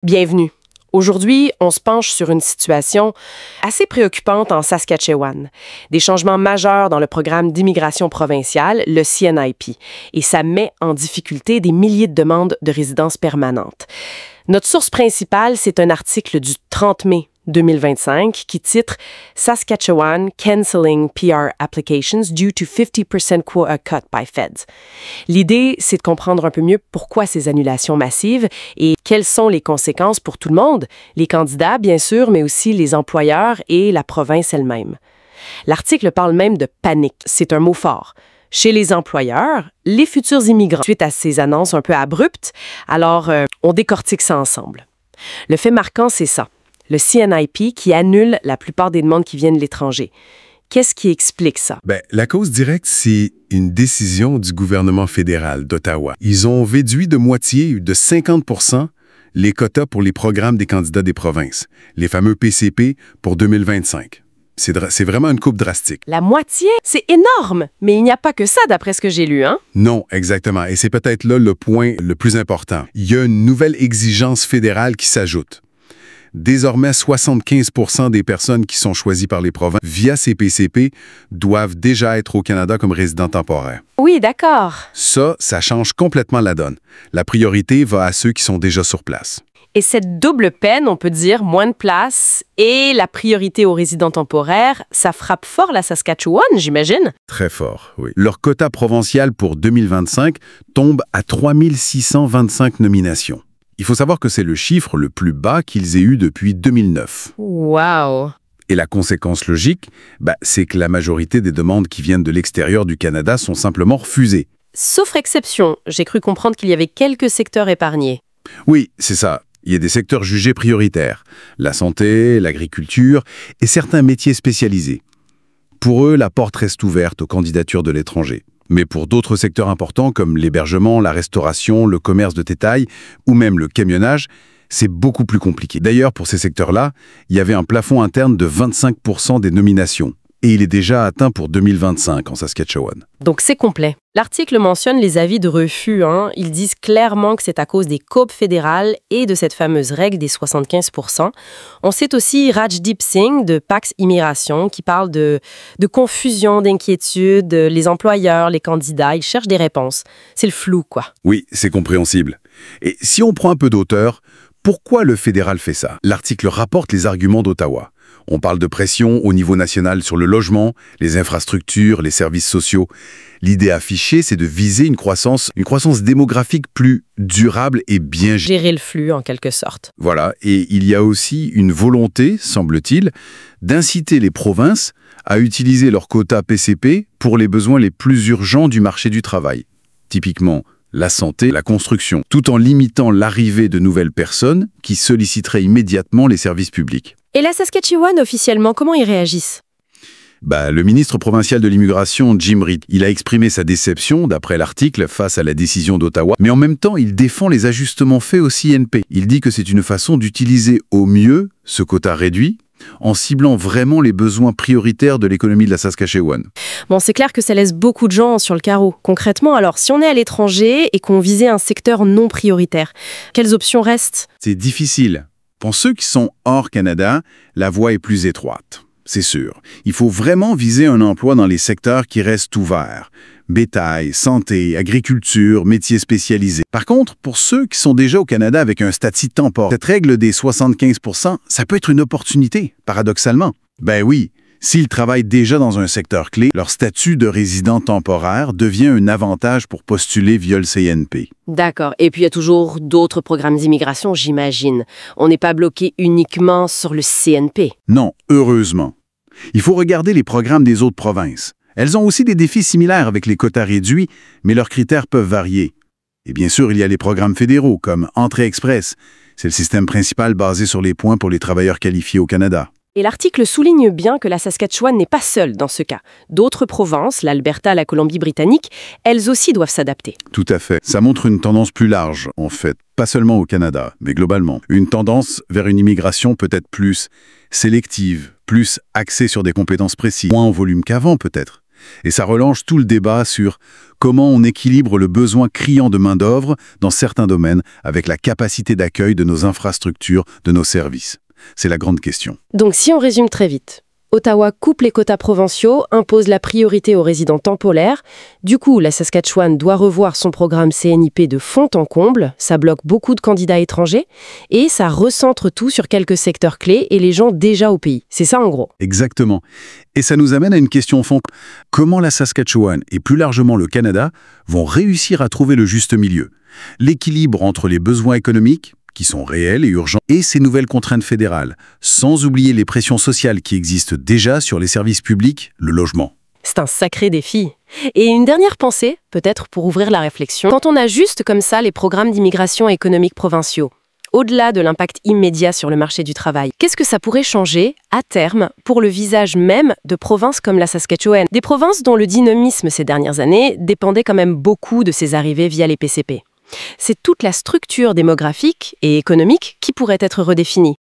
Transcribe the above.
Bienvenue. Aujourd'hui, on se penche sur une situation assez préoccupante en Saskatchewan. Des changements majeurs dans le programme d'immigration provinciale, le CNIP, et ça met en difficulté des milliers de demandes de résidence permanente. Notre source principale, c'est un article du 30 mai 2025 qui titre « Saskatchewan cancelling PR applications due to 50% quota cut by feds ». L'idée, c'est de comprendre un peu mieux pourquoi ces annulations massives et quelles sont les conséquences pour tout le monde, les candidats bien sûr, mais aussi les employeurs et la province elle-même. L'article parle même de panique, c'est un mot fort. Chez les employeurs, les futurs immigrants, suite à ces annonces un peu abruptes, alors on décortique ça ensemble. Le fait marquant, c'est ça. Le CNIP qui annule la plupart des demandes qui viennent de l'étranger. Qu'est-ce qui explique ça? La cause directe, c'est une décision du gouvernement fédéral d'Ottawa. Ils ont réduit de moitié, de 50%, les quotas pour les programmes des candidats des provinces, les fameux PCP pour 2025. C'est vraiment une coupe drastique. La moitié? C'est énorme! Mais il n'y a pas que ça, d'après ce que j'ai lu, hein? Non, exactement. Et c'est peut-être là le point le plus important. Il y a une nouvelle exigence fédérale qui s'ajoute. Désormais, 75% des personnes qui sont choisies par les provinces via ces PCP doivent déjà être au Canada comme résidents temporaires. Oui, d'accord. Ça change complètement la donne. La priorité va à ceux qui sont déjà sur place. Et cette double peine, on peut dire, moins de place et la priorité aux résidents temporaires, ça frappe fort la Saskatchewan, j'imagine? Très fort, oui. Leur quota provincial pour 2025 tombe à 3625 nominations. Il faut savoir que c'est le chiffre le plus bas qu'ils aient eu depuis 2009. Wow! Et la conséquence logique, c'est que la majorité des demandes qui viennent de l'extérieur du Canada sont simplement refusées. Sauf exception, j'ai cru comprendre qu'il y avait quelques secteurs épargnés. Oui, c'est ça. Il y a des secteurs jugés prioritaires. La santé, l'agriculture et certains métiers spécialisés. Pour eux, la porte reste ouverte aux candidatures de l'étranger. Mais pour d'autres secteurs importants comme l'hébergement, la restauration, le commerce de détail ou même le camionnage, c'est beaucoup plus compliqué. D'ailleurs, pour ces secteurs-là, il y avait un plafond interne de 25% des nominations. Et il est déjà atteint pour 2025 en Saskatchewan. Donc c'est complet. L'article mentionne les avis de refus. Ils disent clairement que c'est à cause des coupes fédérales et de cette fameuse règle des 75%. On cite aussi Rajdeep Singh de Pax Immigration qui parle de confusion, d'inquiétude. Les employeurs, les candidats, ils cherchent des réponses. C'est le flou, quoi. Oui, c'est compréhensible. Et si on prend un peu d'auteur, pourquoi le fédéral fait ça? L'article rapporte les arguments d'Ottawa. On parle de pression au niveau national sur le logement, les infrastructures, les services sociaux. L'idée affichée, c'est de viser une croissance démographique plus durable et bien gérée. Gérer le flux, en quelque sorte. Voilà, et il y a aussi une volonté, semble-t-il, d'inciter les provinces à utiliser leurs quotas PCP pour les besoins les plus urgents du marché du travail. Typiquement, la santé, la construction, tout en limitant l'arrivée de nouvelles personnes qui solliciteraient immédiatement les services publics. Et la Saskatchewan, officiellement, comment ils réagissent? Le ministre provincial de l'immigration, Jim Reid, il a exprimé sa déception, d'après l'article, face à la décision d'Ottawa, mais en même temps, il défend les ajustements faits au CNP. Il dit que c'est une façon d'utiliser au mieux ce quota réduit, en ciblant vraiment les besoins prioritaires de l'économie de la Saskatchewan. Bon, c'est clair que ça laisse beaucoup de gens sur le carreau. Concrètement, alors, si on est à l'étranger et qu'on visait un secteur non prioritaire, quelles options restent? C'est difficile. Pour ceux qui sont hors Canada, la voie est plus étroite, c'est sûr. Il faut vraiment viser un emploi dans les secteurs qui restent ouverts. Bétail, santé, agriculture, métiers spécialisés. Par contre, pour ceux qui sont déjà au Canada avec un statut temporaire, cette règle des 75%, ça peut être une opportunité, paradoxalement. Oui, s'ils travaillent déjà dans un secteur clé, leur statut de résident temporaire devient un avantage pour postuler via le CNP. D'accord. Et puis, il y a toujours d'autres programmes d'immigration, j'imagine. On n'est pas bloqué uniquement sur le CNP. Non, heureusement. Il faut regarder les programmes des autres provinces. Elles ont aussi des défis similaires avec les quotas réduits, mais leurs critères peuvent varier. Et bien sûr, il y a les programmes fédéraux, comme Entrée Express. C'est le système principal basé sur les points pour les travailleurs qualifiés au Canada. Et l'article souligne bien que la Saskatchewan n'est pas seule dans ce cas. D'autres provinces, l'Alberta, la Colombie-Britannique, elles aussi doivent s'adapter. Tout à fait. Ça montre une tendance plus large, en fait. Pas seulement au Canada, mais globalement. Une tendance vers une immigration peut-être plus sélective, plus axée sur des compétences précises, moins en volume qu'avant peut-être. Et ça relance tout le débat sur comment on équilibre le besoin criant de main-d'œuvre dans certains domaines avec la capacité d'accueil de nos infrastructures, de nos services. C'est la grande question. Donc si on résume très vite, Ottawa coupe les quotas provinciaux, impose la priorité aux résidents temporaires. Du coup, la Saskatchewan doit revoir son programme CNIP de fond en comble. Ça bloque beaucoup de candidats étrangers et ça recentre tout sur quelques secteurs clés et les gens déjà au pays. C'est ça en gros. Exactement. Et ça nous amène à une question fond. Comment la Saskatchewan et plus largement le Canada vont réussir à trouver le juste milieu? L'équilibre entre les besoins économiques, qui sont réels et urgents, et ces nouvelles contraintes fédérales, sans oublier les pressions sociales qui existent déjà sur les services publics, le logement. C'est un sacré défi. Et une dernière pensée, peut-être pour ouvrir la réflexion. Quand on ajuste comme ça les programmes d'immigration économique provinciaux, au-delà de l'impact immédiat sur le marché du travail, qu'est-ce que ça pourrait changer, à terme, pour le visage même de provinces comme la Saskatchewan? Des provinces dont le dynamisme ces dernières années dépendait quand même beaucoup de ces arrivées via les PCP. C'est toute la structure démographique et économique qui pourrait être redéfinie.